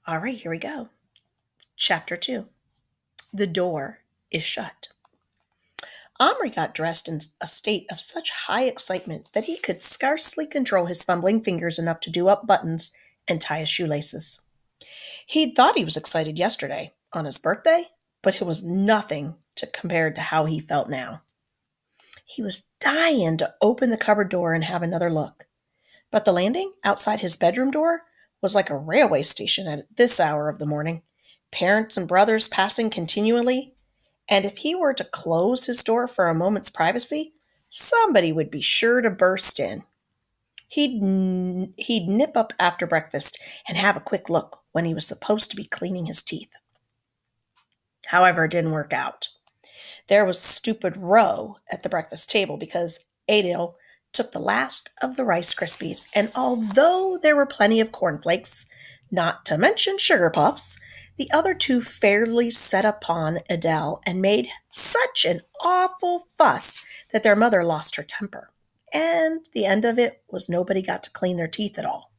All right, here we go. Chapter 2. The door is shut. Omri got dressed in a state of such high excitement that he could scarcely control his fumbling fingers enough to do up buttons and tie his shoelaces. He'd thought he was excited yesterday, on his birthday, but it was nothing compared to how he felt now. He was dying to open the cupboard door and have another look. But the landing outside his bedroom door was like a railway station at this hour of the morning, parents and brothers passing continually, and if he were to close his door for a moment's privacy, somebody would be sure to burst in. He'd nip up after breakfast and have a quick look when he was supposed to be cleaning his teeth. However, it didn't work out. There was stupid row at the breakfast table because Adil took the last of the Rice Krispies, and although there were plenty of cornflakes, not to mention sugar puffs, the other two fairly set upon Adele and made such an awful fuss that their mother lost her temper. And the end of it was nobody got to clean their teeth at all.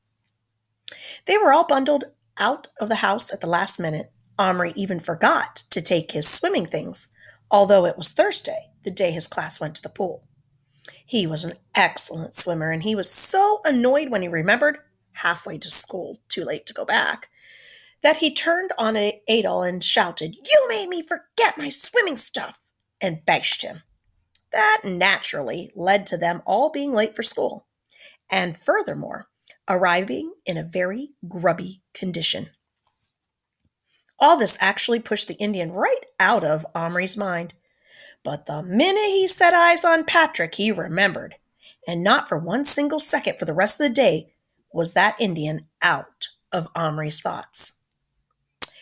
They were all bundled out of the house at the last minute. Omri even forgot to take his swimming things, although it was Thursday, the day his class went to the pool. He was an excellent swimmer, and he was so annoyed when he remembered, halfway to school, too late to go back, that he turned on Adel and shouted, "You made me forget my swimming stuff!" and bashed him. That naturally led to them all being late for school, and furthermore, arriving in a very grubby condition. All this actually pushed the Indian right out of Omri's mind. But the minute he set eyes on Patrick, he remembered, and not for one single second for the rest of the day was that Indian out of Omri's thoughts.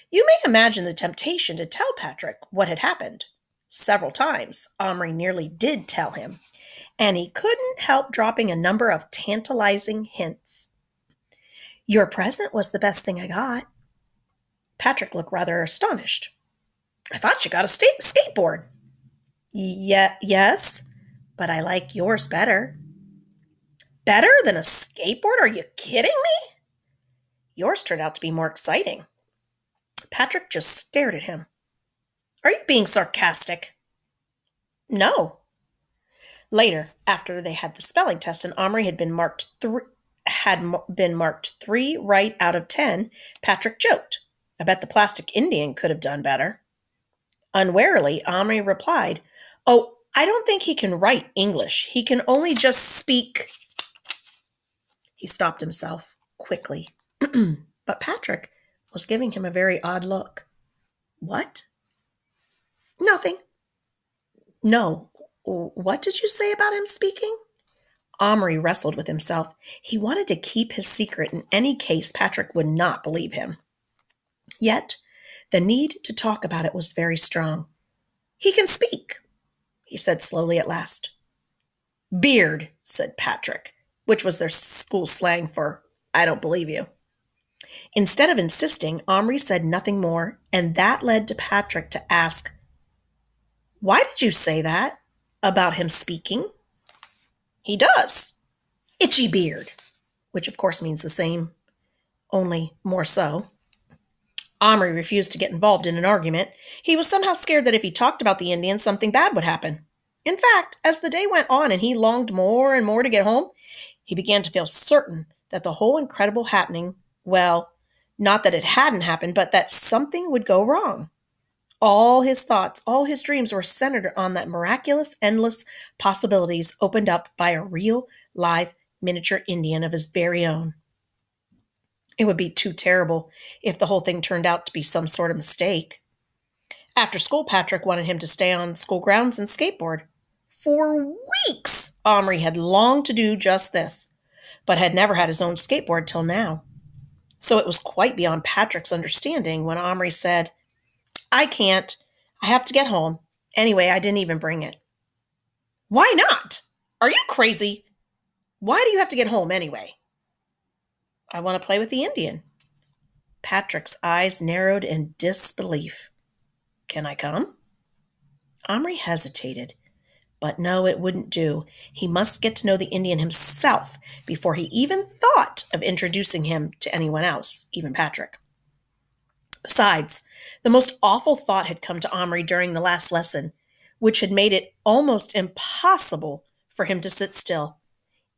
You may imagine the temptation to tell Patrick what had happened. Several times, Omri nearly did tell him, and he couldn't help dropping a number of tantalizing hints. "Your present was the best thing I got." Patrick looked rather astonished. "I thought you got a skateboard." Yes, but I like yours better." "Better than a skateboard? Are you kidding me?" "Yours turned out to be more exciting." Patrick just stared at him. "Are you being sarcastic?" "No." Later, after they had the spelling test and Omri had been marked 3 right out of 10, Patrick joked, "I bet the plastic Indian could have done better." Unwarily, Omri replied, "Oh, I don't think he can write English. He can only just speak." He stopped himself quickly, but Patrick was giving him a very odd look. "What?" "Nothing." "No. What did you say about him speaking?" Omri wrestled with himself. He wanted to keep his secret in any case Patrick would not believe him. Yet, the need to talk about it was very strong. "He can speak," he said slowly at last. "Beard," said Patrick, which was their school slang for "I don't believe you." Instead of insisting, Omri said nothing more, and that led to Patrick to ask, "Why did you say that? About him speaking?" "He does. Itchy beard," which of course means the same, only more so. Omri refused to get involved in an argument. He was somehow scared that if he talked about the Indian, something bad would happen. In fact, as the day went on and he longed more and more to get home, he began to feel certain that the whole incredible happening, well, not that it hadn't happened, but that something would go wrong. All his thoughts, all his dreams were centered on that miraculous, endless possibilities opened up by a real, live, miniature Indian of his very own. It would be too terrible if the whole thing turned out to be some sort of mistake. After school, Patrick wanted him to stay on school grounds and skateboard. For weeks, Omri had longed to do just this, but had never had his own skateboard till now. So it was quite beyond Patrick's understanding when Omri said, "I can't. I have to get home. Anyway, I didn't even bring it." "Why not? Are you crazy? Why do you have to get home anyway?" "I want to play with the Indian." Patrick's eyes narrowed in disbelief. "Can I come?" Omri hesitated. But no, it wouldn't do. He must get to know the Indian himself before he even thought of introducing him to anyone else, even Patrick. Besides, the most awful thought had come to Omri during the last lesson, which had made it almost impossible for him to sit still.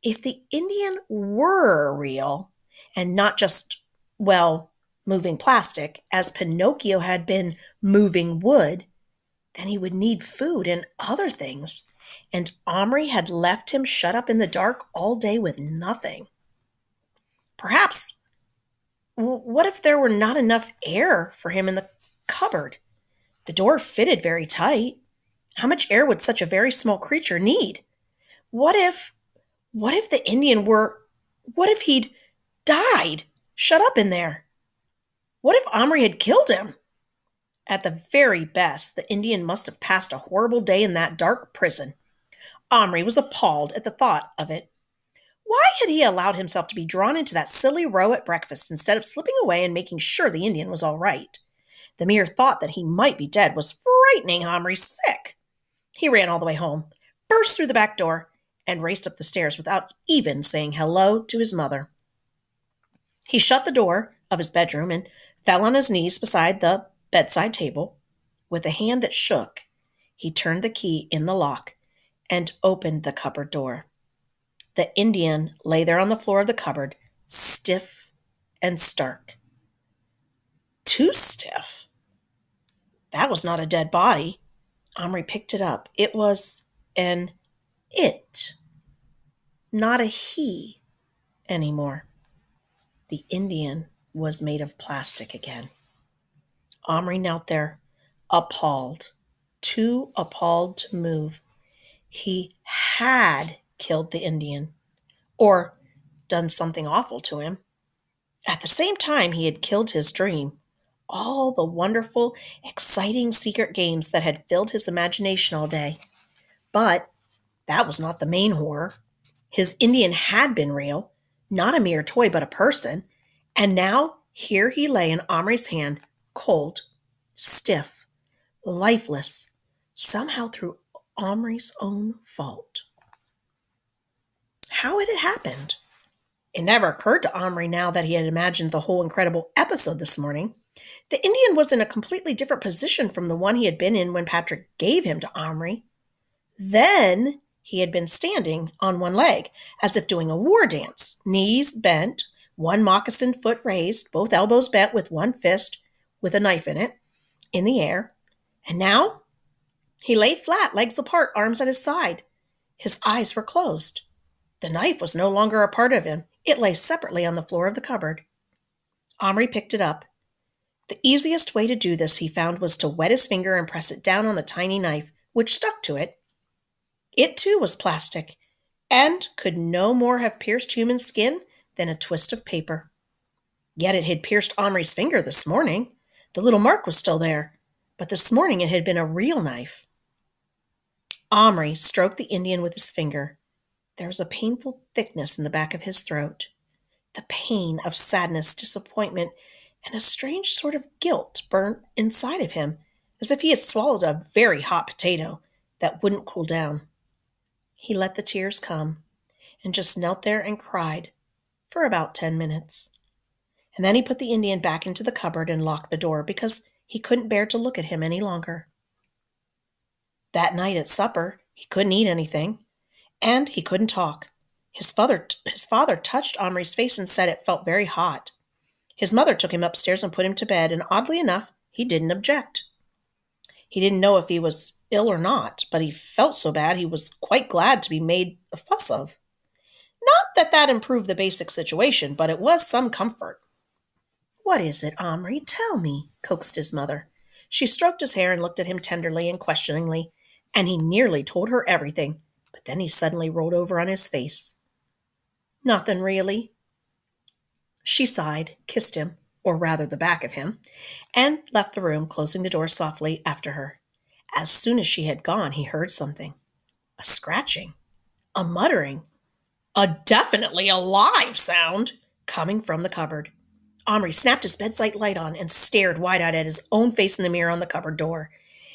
If the Indian were real, and not just, well, moving plastic, as Pinocchio had been moving wood, then he would need food and other things, and Omri had left him shut up in the dark all day with nothing. Perhaps, what if there were not enough air for him in the cupboard? The door fitted very tight. How much air would such a very small creature need? What if the Indian what if he'd died shut up in there? What if Omri had killed him? At the very best, the Indian must have passed a horrible day in that dark prison. Omri was appalled at the thought of it. Why had he allowed himself to be drawn into that silly row at breakfast instead of slipping away and making sure the Indian was all right? The mere thought that he might be dead was frightening Omri sick. He ran all the way home, burst through the back door, and raced up the stairs without even saying hello to his mother. He shut the door of his bedroom and fell on his knees beside the bedside table. With a hand that shook, he turned the key in the lock and opened the cupboard door. The Indian lay there on the floor of the cupboard, stiff and stark. Too stiff. That was not a dead body. Omri picked it up. It was an it, not a he anymore. The Indian was made of plastic again. Omri knelt there, appalled, too appalled to move. He had killed the Indian, or done something awful to him. At the same time, he had killed his dream, all the wonderful, exciting secret games that had filled his imagination all day. But that was not the main horror. His Indian had been real, not a mere toy, but a person. And now here he lay in Omri's hand, cold, stiff, lifeless, somehow through Omri's own fault. How had it happened? It never occurred to Omri now that he had imagined the whole incredible episode this morning. The Indian was in a completely different position from the one he had been in when Patrick gave him to Omri. Then he had been standing on one leg, as if doing a war dance, knees bent, one moccasined foot raised, both elbows bent with one fist, with a knife in it, in the air. And now he lay flat, legs apart, arms at his side. His eyes were closed. The knife was no longer a part of him. It lay separately on the floor of the cupboard. Omri picked it up. The easiest way to do this, he found, was to wet his finger and press it down on the tiny knife, which stuck to it. It, too, was plastic, and could no more have pierced human skin than a twist of paper. Yet it had pierced Omri's finger this morning. The little mark was still there, but this morning it had been a real knife. Omri stroked the Indian with his finger. There was a painful thickness in the back of his throat, the pain of sadness, disappointment, and a strange sort of guilt burnt inside of him, as if he had swallowed a very hot potato that wouldn't cool down. He let the tears come and just knelt there and cried for about 10 minutes. And then he put the Indian back into the cupboard and locked the door because he couldn't bear to look at him any longer. That night at supper, he couldn't eat anything, and he couldn't talk. His father touched Omri's face and said it felt very hot. His mother took him upstairs and put him to bed, and oddly enough, he didn't object. He didn't know if he was ill or not, but he felt so bad he was quite glad to be made a fuss of. Not that improved the basic situation, but it was some comfort. "What is it, Omri? Tell me," coaxed his mother. She stroked his hair and looked at him tenderly and questioningly, and he nearly told her everything, but then he suddenly rolled over on his face. "Nothing really." She sighed, kissed him, or rather the back of him, and left the room, closing the door softly after her. As soon as she had gone, he heard something. A scratching, a muttering, a definitely alive sound coming from the cupboard. Omri snapped his bedside light on and stared wide-eyed at his own face in the mirror on the cupboard door.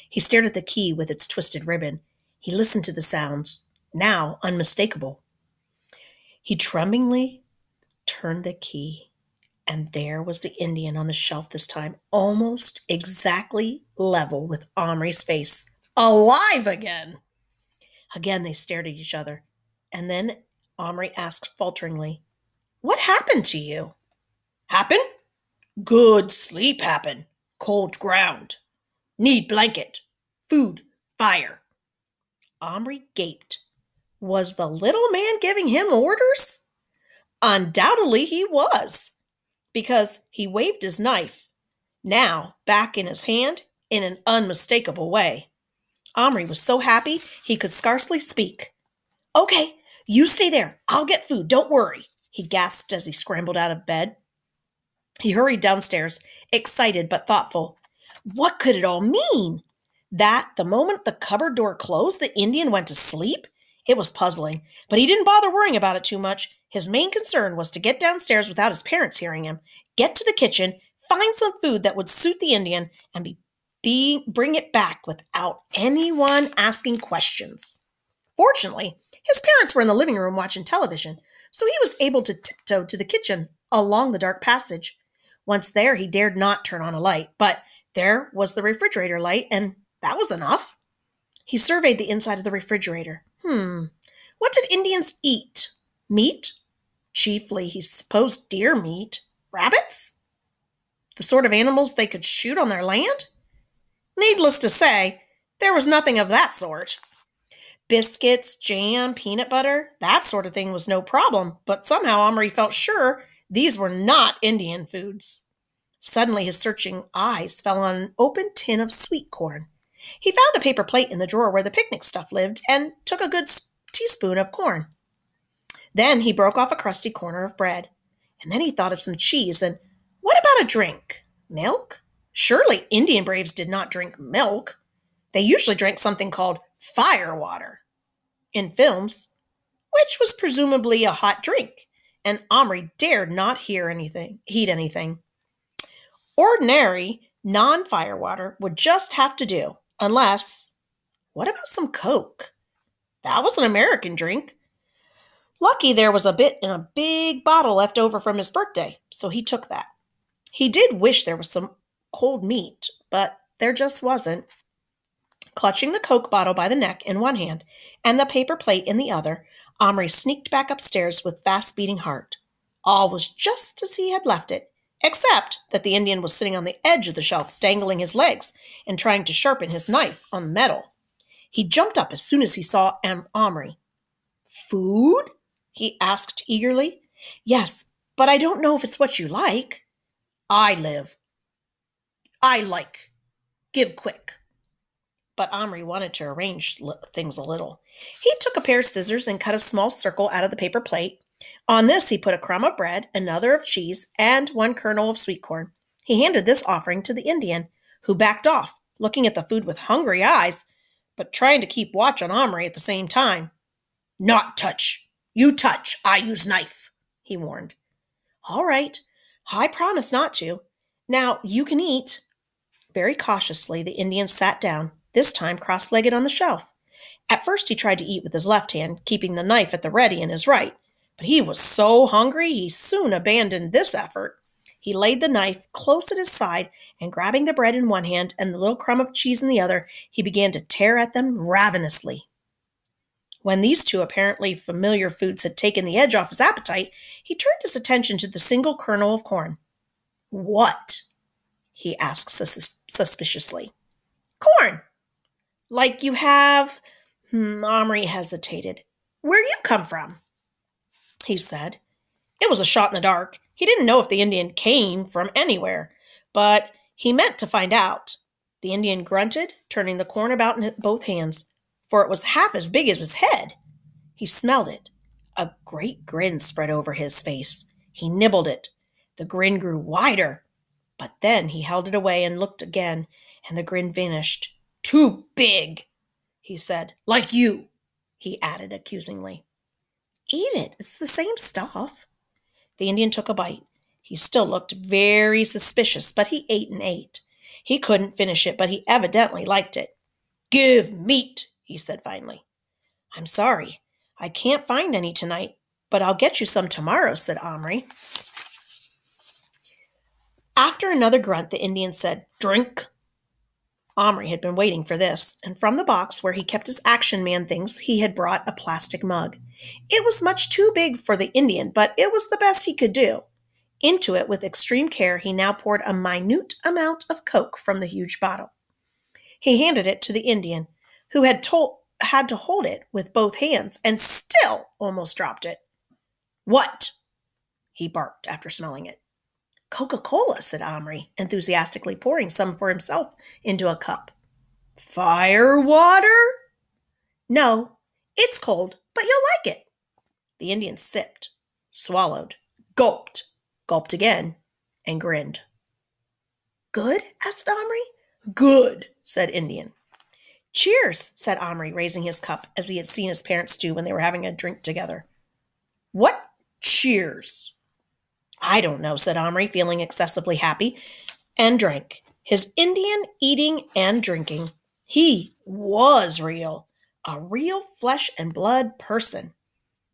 He stared at the key with its twisted ribbon. He listened to the sounds, now unmistakable. He tremblingly turned the key. And there was the Indian on the shelf this time, almost exactly level with Omri's face. Alive again! Again they stared at each other, and then Omri asked falteringly, "What happened to you?" "Happen? Good sleep happen. Cold ground. Need blanket. Food. Fire." Omri gaped. Was the little man giving him orders? Undoubtedly he was, because he waved his knife, now back in his hand, in an unmistakable way. Omri was so happy he could scarcely speak. "Okay, you stay there. I'll get food. Don't worry," he gasped as he scrambled out of bed. He hurried downstairs, excited but thoughtful. What could it all mean? That the moment the cupboard door closed, the Indian went to sleep? It was puzzling, but he didn't bother worrying about it too much. His main concern was to get downstairs without his parents hearing him, get to the kitchen, find some food that would suit the Indian, and bring it back without anyone asking questions. Fortunately, his parents were in the living room watching television, so he was able to tiptoe to the kitchen along the dark passage. Once there, he dared not turn on a light, but there was the refrigerator light, and that was enough. He surveyed the inside of the refrigerator. What did Indians eat? Meat? Chiefly, he supposed deer meat. Rabbits? The sort of animals they could shoot on their land? Needless to say, there was nothing of that sort. Biscuits, jam, peanut butter, that sort of thing was no problem, but somehow Omri felt sure these were not Indian foods. Suddenly his searching eyes fell on an open tin of sweet corn. He found a paper plate in the drawer where the picnic stuff lived and took a good teaspoon of corn. Then he broke off a crusty corner of bread. And then he thought of some cheese and what about a drink? Milk? Surely Indian braves did not drink milk. They usually drank something called fire water in films, which was presumably a hot drink, and Omri dared not heat anything. Ordinary, non-fire water would just have to do, unless, what about some Coke? That was an American drink. Lucky there was a bit in a big bottle left over from his birthday, so he took that. He did wish there was some cold meat, but there just wasn't. Clutching the Coke bottle by the neck in one hand and the paper plate in the other, Omri sneaked back upstairs with fast-beating heart. All was just as he had left it, except that the Indian was sitting on the edge of the shelf, dangling his legs and trying to sharpen his knife on the metal. He jumped up as soon as he saw Omri. "Food?" he asked eagerly. "Yes, but I don't know if it's what you like." I like. Give quick." But Omri wanted to arrange things a little. He took a pair of scissors and cut a small circle out of the paper plate. On this he put a crumb of bread, another of cheese, and one kernel of sweet corn. He handed this offering to the Indian, who backed off, looking at the food with hungry eyes, but trying to keep watch on Omri at the same time. "Not touch. You touch, I use knife," he warned. "All right. I promise not to. Now you can eat." Very cautiously, the Indian sat down, this time cross-legged on the shelf. At first he tried to eat with his left hand, keeping the knife at the ready in his right, but he was so hungry he soon abandoned this effort. He laid the knife close at his side, and grabbing the bread in one hand and the little crumb of cheese in the other, he began to tear at them ravenously. When these two apparently familiar foods had taken the edge off his appetite, he turned his attention to the single kernel of corn. "What?" he asked suspiciously. "Corn. Like you have—" Omri hesitated. "Where you come from?" he said. It was a shot in the dark. He didn't know if the Indian came from anywhere, but he meant to find out. The Indian grunted, turning the corn about in both hands, for it was half as big as his head. He smelled it. A great grin spread over his face. He nibbled it. The grin grew wider, but then he held it away and looked again, and the grin vanished. "Too big," he said. "Like you," he added accusingly. "Eat it. It's the same stuff." The Indian took a bite. He still looked very suspicious, but he ate and ate. He couldn't finish it, but he evidently liked it. "Give meat," he said finally. "I'm sorry. I can't find any tonight, but I'll get you some tomorrow," said Omri. After another grunt, the Indian said, "Drink." Omri had been waiting for this, and from the box where he kept his Action Man things, he had brought a plastic mug. It was much too big for the Indian, but it was the best he could do. Into it, with extreme care, he now poured a minute amount of Coke from the huge bottle. He handed it to the Indian, who had to hold it with both hands and still almost dropped it. "What?" he barked after smelling it. "Coca-Cola," said Omri, enthusiastically pouring some for himself into a cup. "Fire water?" "No, it's cold, but you'll like it." The Indian sipped, swallowed, gulped, gulped again, and grinned. "Good?" asked Omri. "Good," said Indian. "Cheers," said Omri, raising his cup as he had seen his parents do when they were having a drink together. "What cheers?" "I don't know," said Omri, feeling excessively happy, and drank. His Indian eating and drinking. He was real, a real flesh and blood person.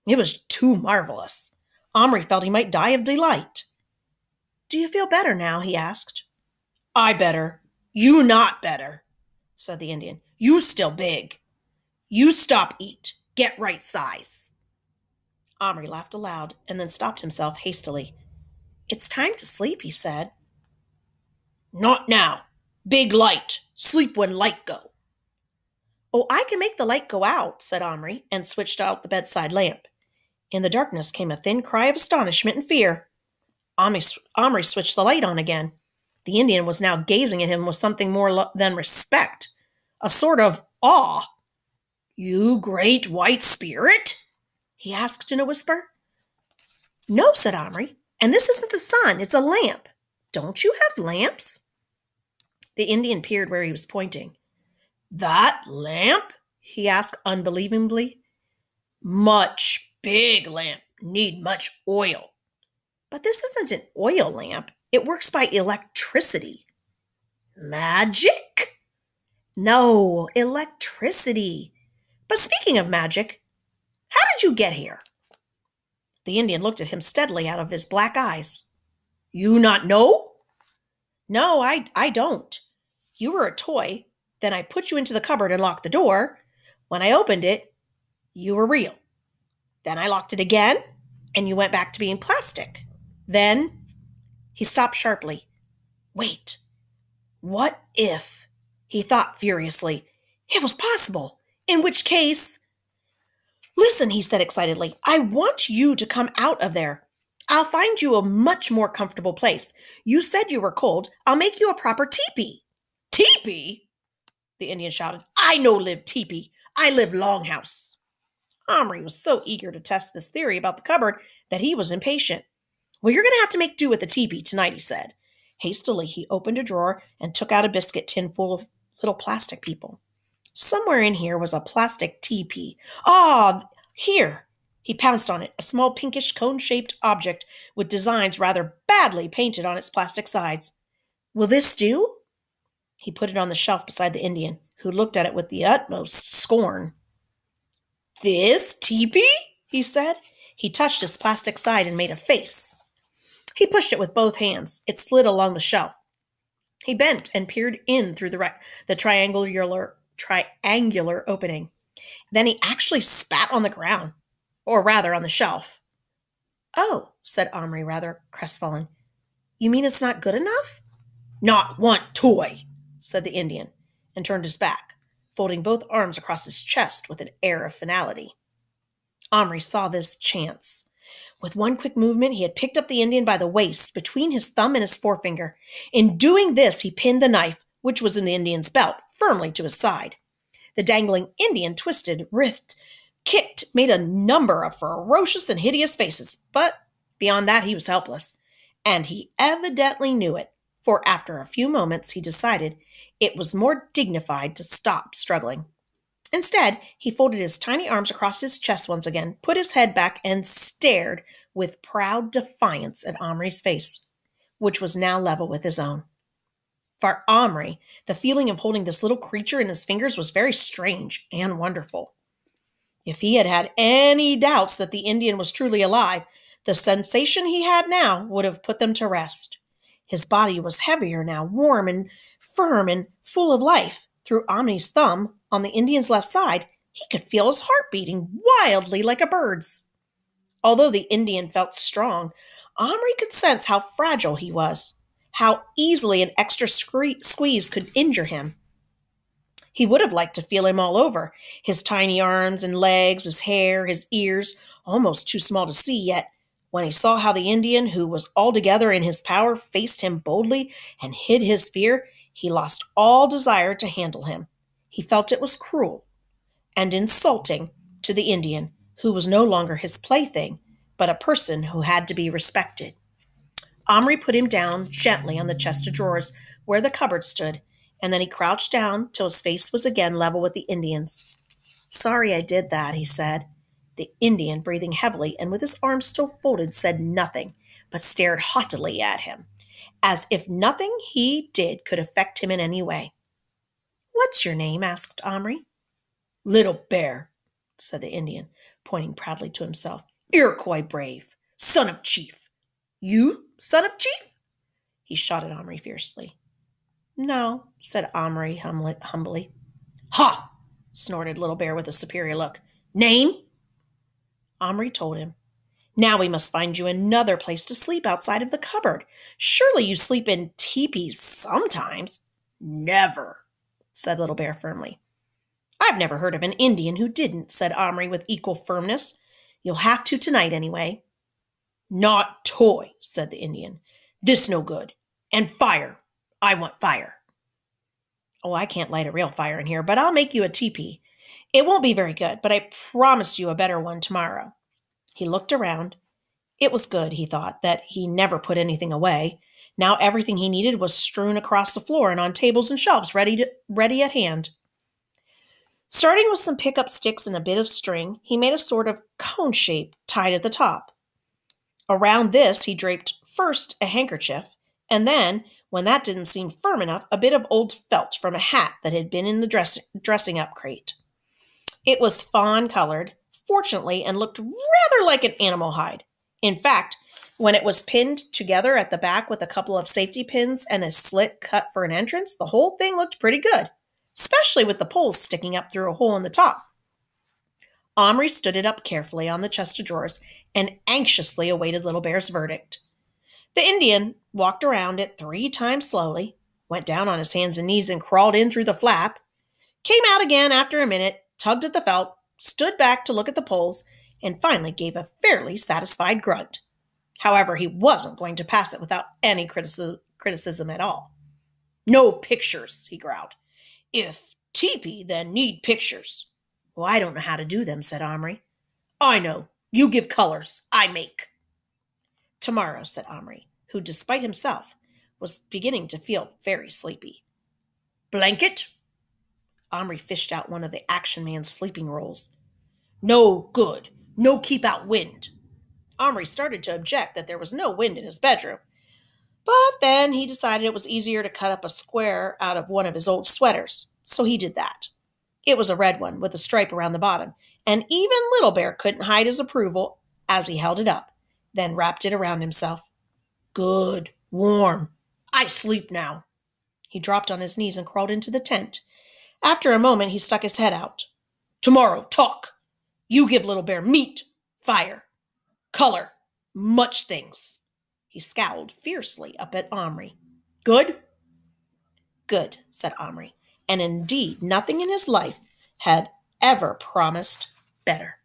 It was too marvelous. Omri felt he might die of delight. "Do you feel better now?" he asked. "I better. You not better," said the Indian. "You still big. You stop eat. Get right size." Omri laughed aloud and then stopped himself hastily. "It's time to sleep," he said. "Not now. Big light. Sleep when light go." "Oh, I can make the light go out," said Omri, and switched out the bedside lamp. In the darkness came a thin cry of astonishment and fear. Omri switched the light on again. The Indian was now gazing at him with something more than respect, a sort of awe. "You great white spirit?" he asked in a whisper. "No," said Omri, "and this isn't the sun, it's a lamp. Don't you have lamps?" The Indian peered where he was pointing. "That lamp?" he asked unbelievingly. "Much big lamp, need much oil." "But this isn't an oil lamp. It works by electricity." "Magic?" "No, electricity. But speaking of magic, how did you get here?" The Indian looked at him steadily out of his black eyes. "You not know?" "No, I don't. You were a toy. Then I put you into the cupboard and locked the door. When I opened it, you were real. Then I locked it again, and you went back to being plastic. Then—" He stopped sharply. Wait. What if? He thought furiously. It was possible. In which case— "Listen," he said excitedly. "I want you to come out of there. I'll find you a much more comfortable place. You said you were cold. I'll make you a proper teepee." "Teepee?" the Indian shouted. "I no live teepee. I live longhouse." Omri was so eager to test this theory about the cupboard that he was impatient. "Well, you're going to have to make do with the teepee tonight," he said. Hastily, he opened a drawer and took out a biscuit tin full of little plastic people. Somewhere in here was a plastic teepee. "Ah, here!" He pounced on it, a small pinkish cone-shaped object with designs rather badly painted on its plastic sides. "Will this do?" He put it on the shelf beside the Indian, who looked at it with the utmost scorn. "This teepee?" he said. He touched its plastic side and made a face. He pushed it with both hands. It slid along the shelf. He bent and peered in through the triangular opening. Then he actually spat on the ground, or rather on the shelf. "Oh," said Omri, rather crestfallen. "You mean it's not good enough?" "Not want toy," said the Indian, and turned his back, folding both arms across his chest with an air of finality. Omri saw this chance. With one quick movement, he had picked up the Indian by the waist between his thumb and his forefinger. In doing this, he pinned the knife, which was in the Indian's belt, firmly to his side. The dangling Indian twisted, writhed, kicked, made a number of ferocious and hideous faces, but beyond that he was helpless, and he evidently knew it, for after a few moments he decided it was more dignified to stop struggling. Instead, he folded his tiny arms across his chest once again, put his head back, and stared with proud defiance at Omri's face, which was now level with his own. For Omri, the feeling of holding this little creature in his fingers was very strange and wonderful. If he had had any doubts that the Indian was truly alive, the sensation he had now would have put them to rest. His body was heavier now, warm and firm and full of life. Through Omri's thumb, on the Indian's left side, he could feel his heart beating wildly like a bird's. Although the Indian felt strong, Omri could sense how fragile he was, how easily an extra squeeze could injure him. He would have liked to feel him all over, his tiny arms and legs, his hair, his ears, almost too small to see, yet when he saw how the Indian, who was altogether in his power, faced him boldly and hid his fear, he lost all desire to handle him. He felt it was cruel and insulting to the Indian, who was no longer his plaything, but a person who had to be respected. Omri put him down gently on the chest of drawers where the cupboard stood, and then he crouched down till his face was again level with the Indian's. "Sorry I did that," he said. The Indian, breathing heavily and with his arms still folded, said nothing, but stared haughtily at him, as if nothing he did could affect him in any way. "What's your name?" asked Omri. "Little Bear," said the Indian, pointing proudly to himself. "Iroquois brave, son of chief." "You, son of chief?" He shot at Omri fiercely. "No," said Omri humbly. "Ha!" snorted Little Bear with a superior look. "Name?" Omri told him. "Now we must find you another place to sleep outside of the cupboard. Surely you sleep in teepees sometimes." "Never," said Little Bear firmly. "I've never heard of an Indian who didn't," said Omri with equal firmness. "You'll have to tonight anyway." "Not toy," said the Indian. "This no good. And fire. I want fire." "Oh, I can't light a real fire in here, but I'll make you a teepee. It won't be very good, but I promise you a better one tomorrow." He looked around. It was good, he thought, that he never put anything away. Now everything he needed was strewn across the floor and on tables and shelves ready at hand. Starting with some pickup sticks and a bit of string, he made a sort of cone shape tied at the top. Around this he draped first a handkerchief, and then, when that didn't seem firm enough, a bit of old felt from a hat that had been in the dressing-up crate. It was fawn-colored, fortunately, and looked rather like an animal hide. In fact, when it was pinned together at the back with a couple of safety pins and a slit cut for an entrance, the whole thing looked pretty good, especially with the poles sticking up through a hole in the top. Omri stood it up carefully on the chest of drawers and anxiously awaited Little Bear's verdict. The Indian walked around it 3 times slowly, went down on his hands and knees and crawled in through the flap, came out again after a minute, tugged at the felt, stood back to look at the poles, and finally gave a fairly satisfied grunt. However, he wasn't going to pass it without any criticism at all. "No pictures," he growled. "If teepee, then need pictures." "Well, I don't know how to do them," said Omri. "I know. You give colors. I make." "Tomorrow," said Omri, who, despite himself, was beginning to feel very sleepy. "Blanket?" Omri fished out one of the Action Man's sleeping rolls. "No good. No keep out wind." Omri started to object that there was no wind in his bedroom, but then he decided it was easier to cut up a square out of one of his old sweaters, so he did that. It was a red one with a stripe around the bottom, and even Little Bear couldn't hide his approval as he held it up, then wrapped it around himself. "Good. Warm. I sleep now." He dropped on his knees and crawled into the tent. After a moment, he stuck his head out. "Tomorrow, talk. You give Little Bear meat, fire, color, much things." He scowled fiercely up at Omri. "Good?" "Good," said Omri, and indeed nothing in his life had ever promised better.